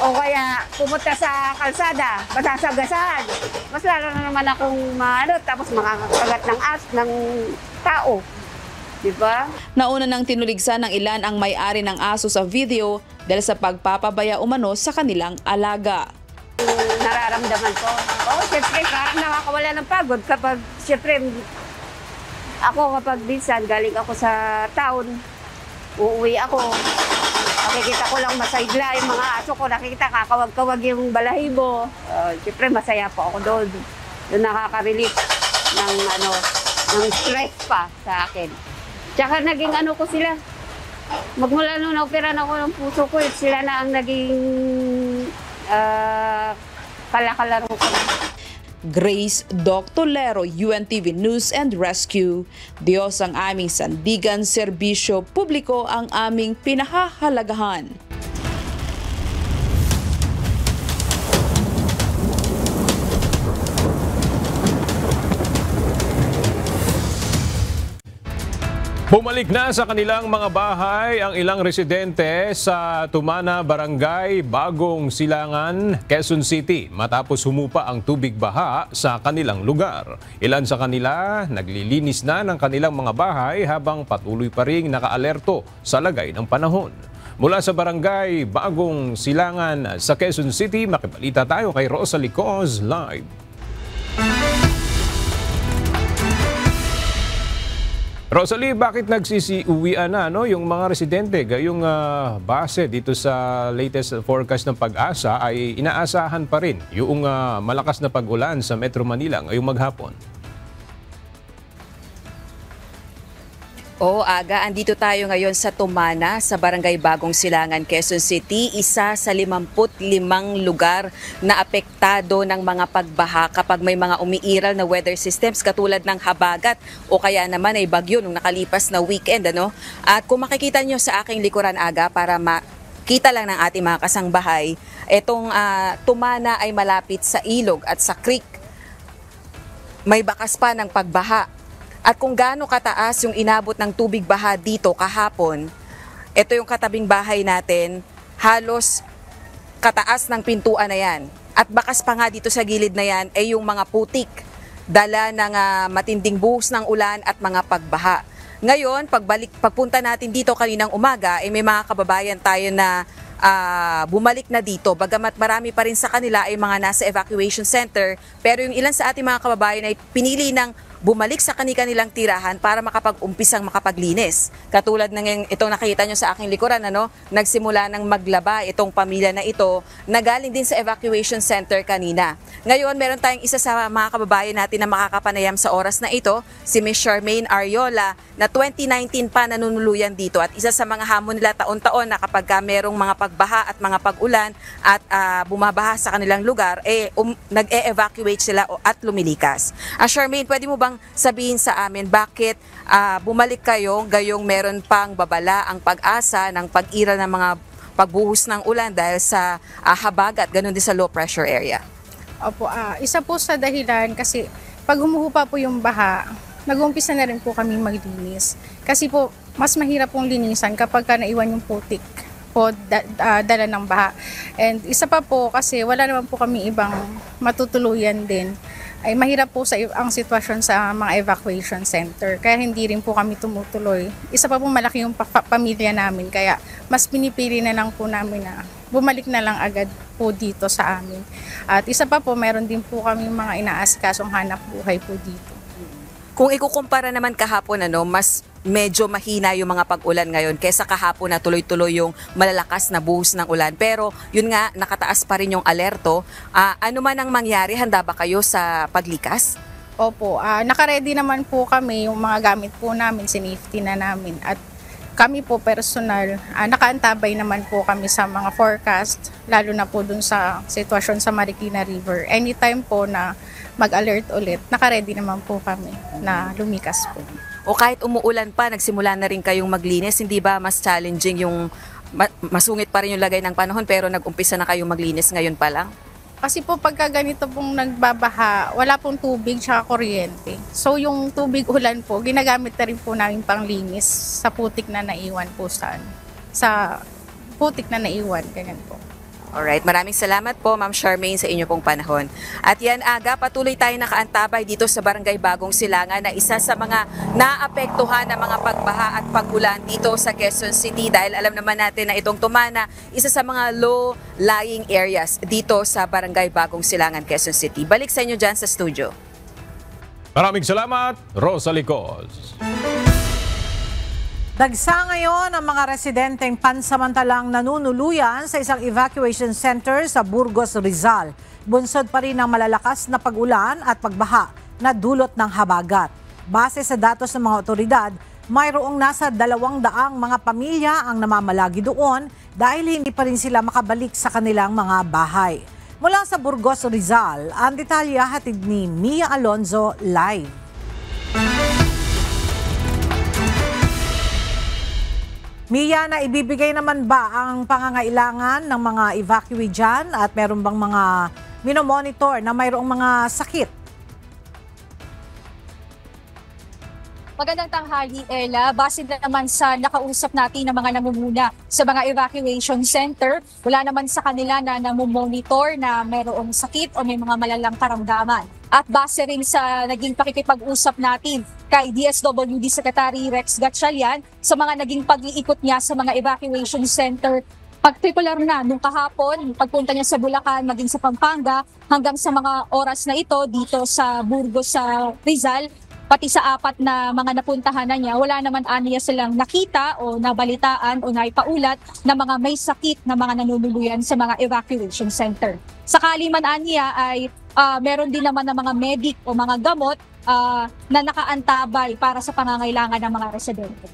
O kaya pumunta sa kalsada, masasagasaan. Mas lalo na naman akong tapos makakagat ng tao. Diba? Nauna nang tinuligsan ng ilan ang may-ari ng aso sa video dahil sa pagpapabaya umano sa kanilang alaga. Nararamdaman ko. Oo, siyempre, parang nakakawala ng pagod kapag, siyempre, ako kapag minsan galing ako sa town, uuwi ako, nakikita ko lang masigla yung mga aso ko, nakikita kakawag-kawag yung balahibo. Siyempre, masaya po ako doon. Doon nakaka-relief ng stress pa sa akin. Tsaka naging ko sila, Magmula nung na-operan ako ng puso ko, sila na ang naging kalakalaro ko. Grace Dr. Lero, UNTV News and Rescue. Diyos ang aming sandigan, serbisyo publiko ang aming pinahahalagahan. Bumalik na sa kanilang mga bahay ang ilang residente sa Tumana, Barangay Bagong Silangan, Quezon City matapos humupa ang tubig baha sa kanilang lugar. Ilan sa kanila naglilinis na ng kanilang mga bahay habang patuloy pa ring nakaalerto sa lagay ng panahon. Mula sa Barangay Bagong Silangan sa Quezon City, makibalita tayo kay Rosalie Coz live. Rosalie, bakit nagsisiuwian na yung mga residente? Gayong base dito sa latest forecast ng Pag-asa ay inaasahan pa rin yung malakas na pag-ulan sa Metro Manila ngayong maghapon. Aga, andito tayo ngayon sa Tumana, sa Barangay Bagong Silangan, Quezon City, isa sa 55 lugar na apektado ng mga pagbaha kapag may mga umiiral na weather systems katulad ng habagat o kaya naman ay bagyo nung nakalipas na weekend. At kung makikita nyo sa aking likuran, Aga, para makita lang ng ating mga kasangbahay, itong Tumana ay malapit sa ilog at sa creek. May bakas pa ng pagbaha. At kung gaano kataas yung inabot ng tubig baha dito kahapon, ito yung katabing bahay natin, halos kataas ng pintuan na yan. At bakas pa nga dito sa gilid na yan ay yung mga putik, dala ng matinding buhos ng ulan at mga pagbaha. Ngayon, pagpunta natin dito kaninang umaga, may mga kababayan tayo na bumalik na dito. Bagamat marami pa rin sa kanila ay mga nasa evacuation center, pero yung ilan sa ating mga kababayan ay pinili ng bumalik sa kanilang tirahan para makapag-umpisang makapaglinis. Katulad ng itong nakita nyo sa aking likuran, nagsimula ng maglaba itong pamilya na ito na galing din sa evacuation center kanina. Ngayon, meron tayong isa sa mga kababayan natin na makakapanayam sa oras na ito, si Ms. Charmaine Ariola, na 2019 pa nanunuluyan dito at isa sa mga hamon nila taon-taon na kapag merong mga pagbaha at mga pag-ulan at bumabaha sa kanilang lugar, nag-e-evacuate sila at lumilikas. Charmaine, pwede mo bang sabihin sa amin bakit bumalik kayo gayong meron pang babala ang pag-asa ng pag-iral ng mga pagbuhos ng ulan dahil sa habagat, ganun din sa low pressure area? Opo, isa po sa dahilan kasi pag humuhupa po yung baha, nag-uumpisa na rin po kami maglinis. Kasi po, mas mahirap pong linisan kapag naiwan yung putik po dala ng baha. And isa pa po kasi wala naman po kami ibang matutuluyan din. Ay mahirap po ang sitwasyon sa mga evacuation center. Kaya hindi rin po kami tumutuloy. Isa pa po malaki yung pamilya namin. Kaya mas pinipili na lang po namin na bumalik na lang agad po dito sa amin. At isa pa po, meron din po kami mga inaasikasong hanap buhay po dito. Kung ikukumpara naman kahapon, mas medyo mahina yung mga pag-ulan ngayon kaysa kahapon na tuloy-tuloy yung malalakas na buhos ng ulan. Pero yun nga, nakataas pa rin yung alerto. Ano man ang mangyari, handa ba kayo sa paglikas? Opo, nakaready naman po kami, yung mga gamit po namin, sinafety na namin. At kami po personal, nakaantabay naman po kami sa mga forecast, lalo na po dun sa sitwasyon sa Marikina River. Anytime po na mag-alert ulit, nakaready naman po kami na lumikas po. O kahit umuulan pa, nagsimula na rin kayong maglinis, hindi ba mas challenging yung masungit pa rin yung lagay ng panahon pero nag-umpisa na kayong maglinis ngayon pa lang? Kasi po pagka ganito pong nagbabaha, wala pong tubig tsaka kuryente. So yung tubig ulan po, ginagamit na rin po namin panglinis sa putik na naiwan po sa putik na naiwan, ganyan po. Alright, maraming salamat po Ma'am Charmaine sa inyo pong panahon. At yan, Aga, patuloy tayo nakaantabay dito sa Barangay Bagong Silangan na isa sa mga naapektuhan ng mga pagbaha at pag-ulan dito sa Quezon City dahil alam naman natin na itong Tumana, isa sa mga low-lying areas dito sa Barangay Bagong Silangan, Quezon City. Balik sa inyo dyan sa studio. Maraming salamat, Rosalie Coz. Dagsa ngayon ang mga residenteng pansamantalang nanunuluyan sa isang evacuation center sa Burgos, Rizal. Bunsod pa rin ang malalakas na pag-ulan at pagbaha na dulot ng habagat. Base sa datos ng mga otoridad, mayroong nasa 200 mga pamilya ang namamalagi doon dahil hindi pa rin sila makabalik sa kanilang mga bahay. Mula sa Burgos, Rizal, ang detalye hatid ni Mia Alonzo live. Mia, na ibibigay naman ba ang pangangailangan ng mga evacuee dyan at meron bang mga minomonitor na mayroong mga sakit? Magandang tanghali, Ella. Base na naman sa nakausap natin ng mga namumuna sa mga evacuation center, wala naman sa kanila na namumonitor na mayroong sakit o may mga malalang karamdaman. At base rin sa naging pakikipag-usap natin kay DSWD Secretary Rex Gatchalian sa mga naging pag-iikot niya sa mga evacuation center, particular na nung kahapon, pagpunta niya sa Bulacan, maging sa Pampanga, hanggang sa mga oras na ito dito sa Burgos sa Rizal, pati sa 4 na mga napuntahan na niya, wala naman aniya silang nakita o nabalitaan o naipaulat na mga may sakit na mga nanunuluyan sa mga evacuation center. Sakali man aniya ay meron din naman ng mga medic o mga gamot na nakaantabay para sa pangangailangan ng mga residente.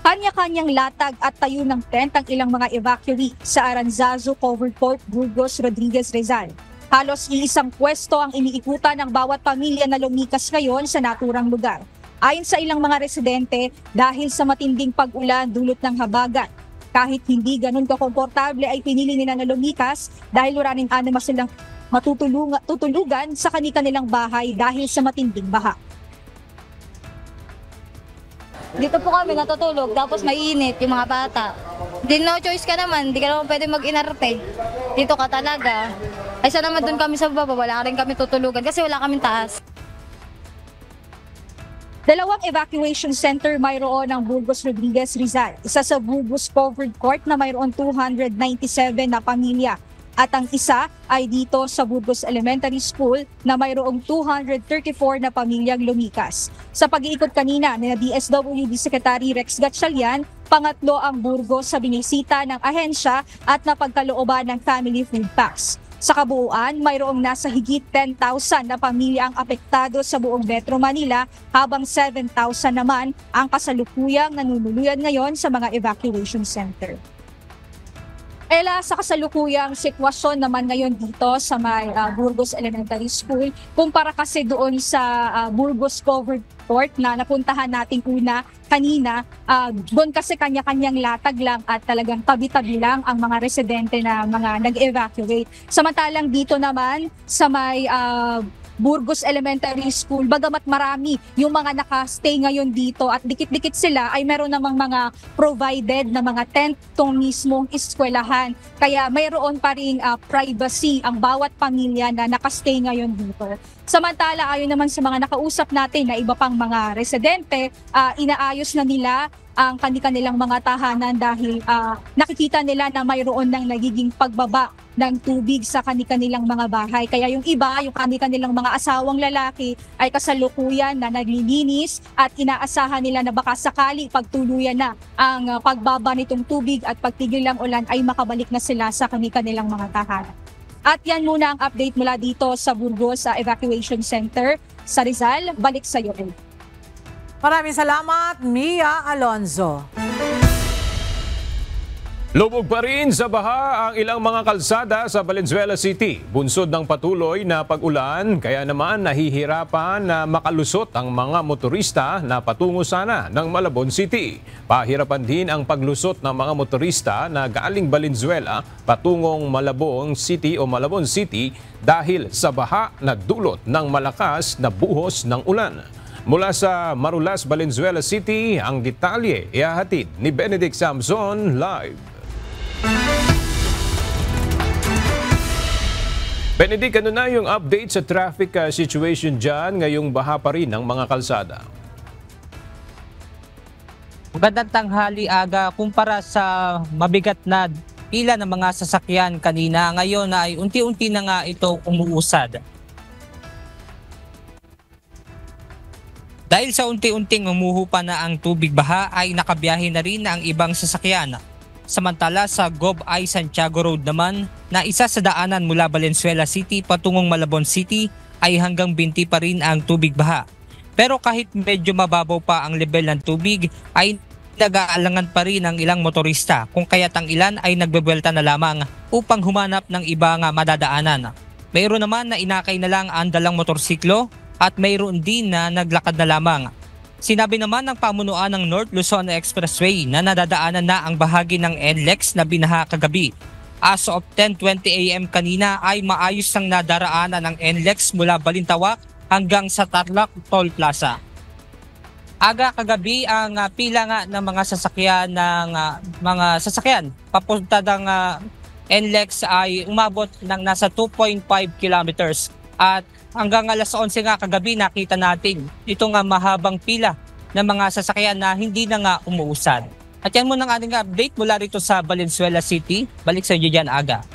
Kanya-kanyang latag at tayo ng tent ang ilang mga evacuee sa Aranzazu, Covered Court, Burgos, Rodriguez, Rizal. Halos iisang pwesto ang iniikutan ng bawat pamilya na lumikas ngayon sa naturang lugar. Ayon sa ilang mga residente, dahil sa matinding pag-ulan dulot ng habagat, kahit hindi ganun kakomportable ay pinili nila na lumikas dahil wala rin anima silang tutulugan sa kanilang bahay dahil sa matinding baha. Dito po kami natutulog, tapos mainit yung mga bata. Di no choice ka naman, di ka naman pwede mag-inarte. Dito ka talaga. Ay sana naman doon kami sa baba, wala rin kami tutulugan kasi wala kaming taas. Dalawang evacuation center mayroon ng Burgos Rodriguez Rizal. Isa sa Burgos Covered Court na mayroon 297 na pamilya. At ang isa ay dito sa Burgos Elementary School na mayroong 234 na pamilyang lumikas. Sa pag-iikot kanina ni DSWD Secretary Rex Gatchalian, pangatlo ang Burgos sa binisita ng ahensya at napagkalooban ng family food packs. Sa kabuuan, mayroong nasa higit 10,000 na pamilya ang apektado sa buong Metro Manila, habang 7,000 naman ang kasalukuyang nanunuluyan ngayon sa mga evacuation center. Ella, sa kasalukuyang sitwasyon naman ngayon dito sa may Burgos Elementary School, kumpara kasi doon sa Burgos Covered Court na napuntahan natin una kanina, doon kasi kanya-kanyang latag lang at talagang tabi-tabi lang ang mga residente na mga nag-evacuate. Samantalang dito naman sa may Burgos Elementary School, bagamat marami yung mga nakastay ngayon dito at dikit-dikit sila, ay meron namang mga provided na mga tent tong mismong eskwelahan. Kaya mayroon pa ring privacy ang bawat pamilya na nakastay ngayon dito. Samantala, ayon naman sa mga nakausap natin na iba pang mga residente, inaayos na nila ang kanilang mga tahanan dahil nakikita nila na mayroon ng nagiging pagbaba ng tubig sa kanilang mga bahay. Kaya yung iba, yung kanilang mga asawang lalaki ay kasalukuyan na naglilinis at inaasahan nila na baka sakali pagtuluyan na ang pagbaba nitong tubig at pagtigil ng ulan ay makabalik na sila sa kanilang mga tahanan. At yan muna ang update mula dito sa Burgos sa Evacuation Center sa Rizal. Balik sa iyo. Maraming salamat, Mia Alonzo. Lubog pa rin sa baha ang ilang mga kalsada sa Valenzuela City. Bunsod ng patuloy na pag-ulan, kaya naman nahihirapan na makalusot ang mga motorista na patungo sana ng Malabon City. Pahirapan din ang paglusot ng mga motorista na galing Valenzuela patungong Malabon City o Malabon City dahil sa baha na dulot ng malakas na buhos ng ulan. Mula sa Marulas, Valenzuela City, ang detalye ihahatid ni Benedict Samson live. Benedict, ano na yung update sa traffic situation dyan ngayong baha pa rin ng mga kalsada? Magandang tanghali, Aga. Kumpara sa mabigat na pila ng mga sasakyan kanina, ngayon ay unti-unti na nga ito umuusad. Dahil sa unti-unting umuhupa na ang tubig baha ay nakabiyahe na rin ang ibang sasakyan. Samantala sa Gob-Ay Santiago Road naman na isa sa daanan mula Valenzuela City patungong Malabon City ay hanggang binti pa rin ang tubig baha. Pero kahit medyo mababaw pa ang level ng tubig ay nag-aalangan pa rin ang ilang motorista kung kaya't ang ilan ay nagbebuelta na lamang upang humanap ng ibang madadaanan. Mayroon naman na inakay na lang ang dalang motorsiklo at mayroon din na naglakad na lamang. Sinabi naman ng pamunuan ng North Luzon Expressway na nadadaanan na ang bahagi ng NLEX na binaha kagabi. As of 10:20 AM kanina ay maayos nang nadaraanan ng NLEX mula Balintawak hanggang sa Tarlac Toll Plaza. Aga kagabi ang pila nga ng mga sasakyan papunta ng NLEX ay umabot ng nasa 2.5 kilometers at hanggang alas 11 nga kagabi nakita natin itong mahabang pila ng mga sasakyan na hindi na nga umuusad. At yan muna ang ating update mula rito sa Valenzuela City. Balik sa inyo dyan, Aga.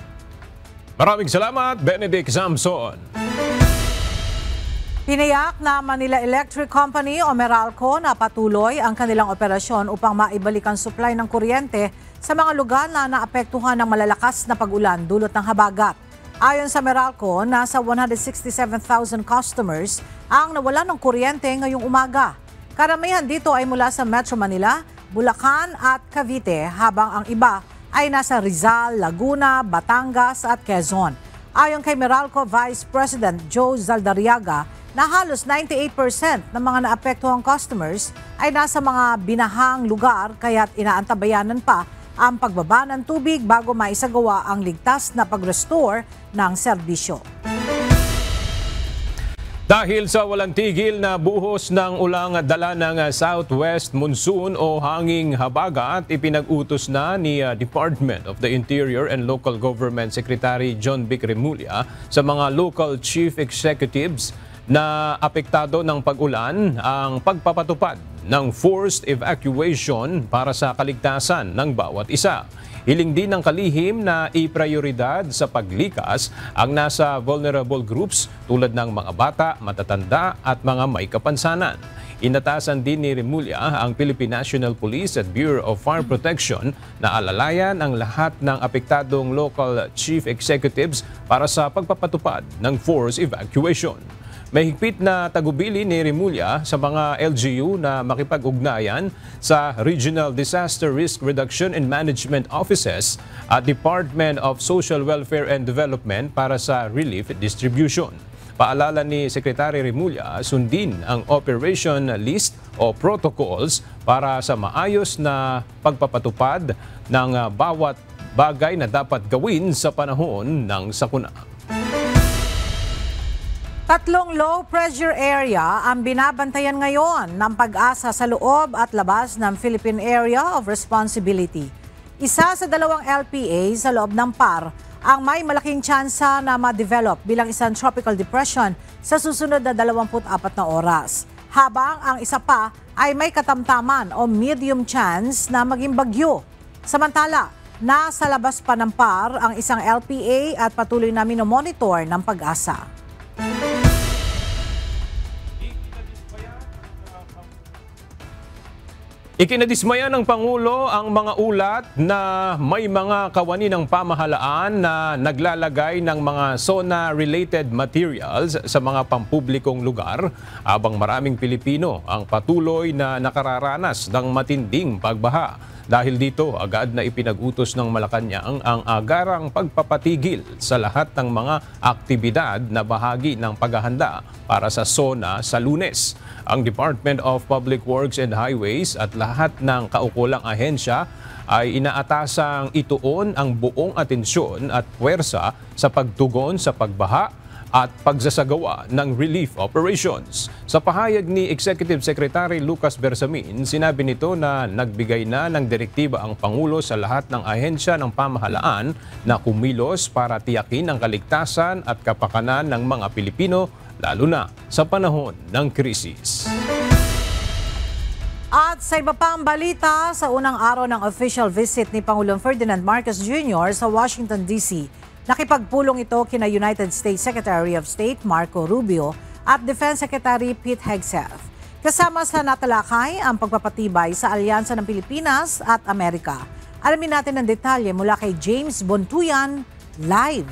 Maraming salamat, Benedict Samson. Tiniyak na Manila Electric Company o Meralco na patuloy ang kanilang operasyon upang maibalik ang supply ng kuryente sa mga lugar na naapektuhan ng malalakas na pag-ulan dulot ng habagat. Ayon sa Meralco, nasa 167,000 customers ang nawalan ng kuryente ngayong umaga. Karamihan dito ay mula sa Metro Manila, Bulacan at Cavite, habang ang iba ay nasa Rizal, Laguna, Batangas at Quezon. Ayon kay Meralco Vice President Joe Zaldariaga, na halos 98% ng mga naapektuhang customers ay nasa mga binahang lugar kaya't inaantabayanan pa ang pagbaba ng tubig bago maisagawa ang ligtas na pag-restore ng serbisyo. Dahil sa walang tigil na buhos ng ulang dala ng Southwest Monsoon o hanging habagat, ipinag-utos na ni Department of the Interior and Local Government Secretary John Vic Remulla sa mga local chief executives na apektado ng pag-ulan ang pagpapatupad ng forced evacuation para sa kaligtasan ng bawat isa. Hiling din ng kalihim na iprioridad sa paglikas ang nasa vulnerable groups tulad ng mga bata, matatanda at mga may kapansanan. Inatasan din ni Remulla ang Philippine National Police at Bureau of Fire Protection na alalayan ang lahat ng apektadong local chief executives para sa pagpapatupad ng forced evacuation. May higpit na tagubili ni Remulla sa mga LGU na makipag-ugnayan sa Regional Disaster Risk Reduction and Management Offices at Department of Social Welfare and Development para sa relief distribution. Paalala ni Secretary Remulla, sundin ang operation list o protocols para sa maayos na pagpapatupad ng bawat bagay na dapat gawin sa panahon ng sakuna. 3 low-pressure area ang binabantayan ngayon ng Pag-asa sa loob at labas ng Philippine Area of Responsibility. Isa sa 2 LPA sa loob ng PAR ang may malaking tsansa na ma-develop bilang isang tropical depression sa susunod na 24 na oras. Habang ang isa pa ay may katamtaman o medium chance na maging bagyo. Samantala, nasa labas pa ng PAR ang isang LPA at patuloy na minomonitor ng Pag-asa. Ikinadismaya ng Pangulo ang mga ulat na may mga kawani ng pamahalaan na naglalagay ng mga SONA-related materials sa mga pampublikong lugar habang maraming Pilipino ang patuloy na nakararanas ng matinding pagbaha. Dahil dito, agad na ipinag-utos ng Malacanang ang agarang pagpapatigil sa lahat ng mga aktibidad na bahagi ng paghahanda para sa SONA sa Lunes. Ang Department of Public Works and Highways at lahat ng kaukulang ahensya ay inaatasang ituon ang buong atensyon at puwersa sa pagtugon sa pagbaha at pagsasagawa ng relief operations. Sa pahayag ni Executive Secretary Lucas Bersamin, sinabi nito na nagbigay na ng direktiba ang Pangulo sa lahat ng ahensya ng pamahalaan na kumilos para tiyakin ang kaligtasan at kapakanan ng mga Pilipino, lalo na sa panahon ng krisis. At sa iba pang balita, sa unang araw ng official visit ni Pangulong Ferdinand Marcos Jr. sa Washington, D.C., nakipagpulong ito kina United States Secretary of State Marco Rubio at Defense Secretary Pete Hegseth. Kasama sa natalakay ang pagpapatibay sa alyansa ng Pilipinas at Amerika. Alamin natin ang detalye mula kay James Bontuyan, live.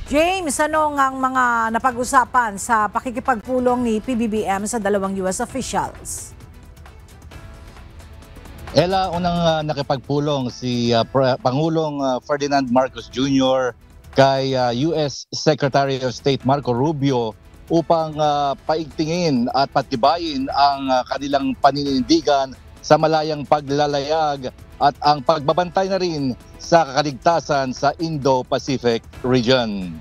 James, ano ang mga napag-usapan sa pakikipagpulong ni PBBM sa dalawang US officials? Ella, unang nakipagpulong si Pangulong Ferdinand Marcos Jr. kay US Secretary of State Marco Rubio upang paigtingin at patibayin ang kanilang paninindigan sa malayang paglalayag at ang pagbabantay na rin sa kaligtasan sa Indo-Pacific region.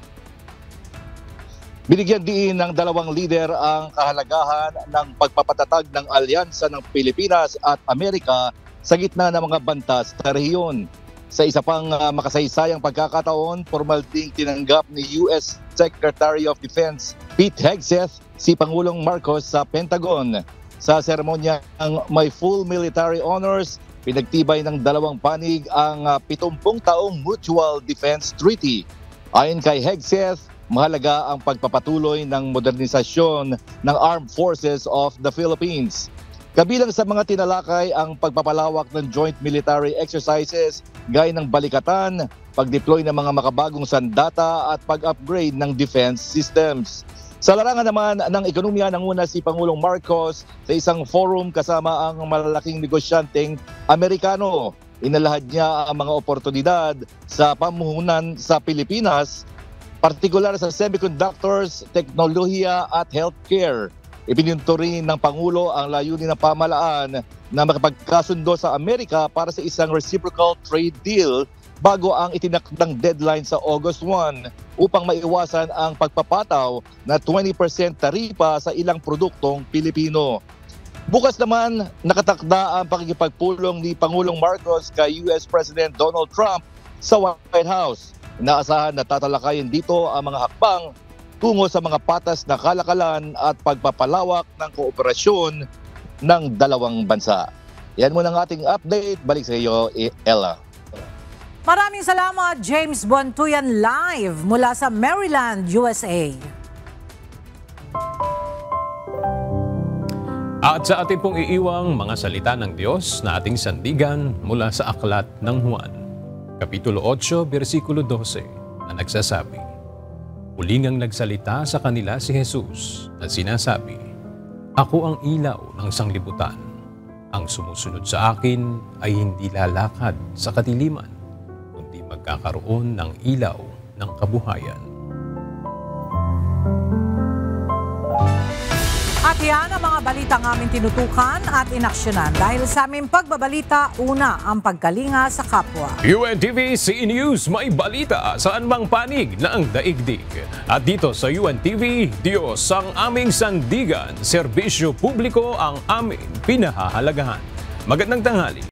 Binigyan din ng dalawang lider ang kahalagahan ng pagpapatatag ng alyansa ng Pilipinas at Amerika sa gitna ng mga banta sa rehiyon. Sa isa pang makasaysayang pagkakataon, formal ding tinanggap ni US Secretary of Defense Pete Hegseth si Pangulong Marcos sa Pentagon. Sa seremonya ng may full military honors, pinagtibay ng dalawang panig ang 70 taong Mutual Defense Treaty. Ayon kay Hegseth, mahalaga ang pagpapatuloy ng modernisasyon ng Armed Forces of the Philippines. Kabilang sa mga tinalakay ang pagpapalawak ng joint military exercises gaya ng balikatan, pag-deploy ng mga makabagong sandata at pag-upgrade ng defense systems. Sa larangan naman ng ekonomiya, nanguna si Pangulong Marcos sa isang forum kasama ang malalaking negosyanteng Amerikano. Inalahad niya ang mga oportunidad sa pamuhunan sa Pilipinas, partikular sa semiconductors, teknolohiya at healthcare. Ipinunto rin ng Pangulo ang layunin ng pamahalaan na makapagkasundo sa Amerika para sa isang reciprocal trade deal bago ang itinakdang deadline sa August 1 upang maiwasan ang pagpapataw na 20% taripa sa ilang produktong Pilipino. Bukas naman, nakatakda ang pakikipagpulong ni Pangulong Marcos kay US President Donald Trump sa White House. Inaasahan na tatalakayin dito ang mga hakbang tungo sa mga patas na kalakalan at pagpapalawak ng kooperasyon ng dalawang bansa. Yan muna ang ating update. Balik sa iyo, Ella. Maraming salamat, James Bontuyan, live mula sa Maryland, USA. At sa ating pong iiwang mga salita ng Diyos na ating sandigan mula sa Aklat ng Juan, Kapitulo 8, versikulo 12, na nagsasabi, "Muling ang nagsalita sa kanila si Jesus na sinasabi, Ako ang ilaw ng sanglibutan. Ang sumusunod sa akin ay hindi lalakad sa kadiliman, kundi magkakaroon ng ilaw ng kabuhayan." At yan ang mga balitang aming tinutukan at inaksyonan. Dahil sa aming pagbabalita, una ang pagkalinga sa kapwa. UNTV CE News, may balita sa anumang panig ng daigdig. At dito sa UNTV, Diyos ang aming sandigan, serbisyo publiko ang aming pinahahalagahan. Magandang tanghali.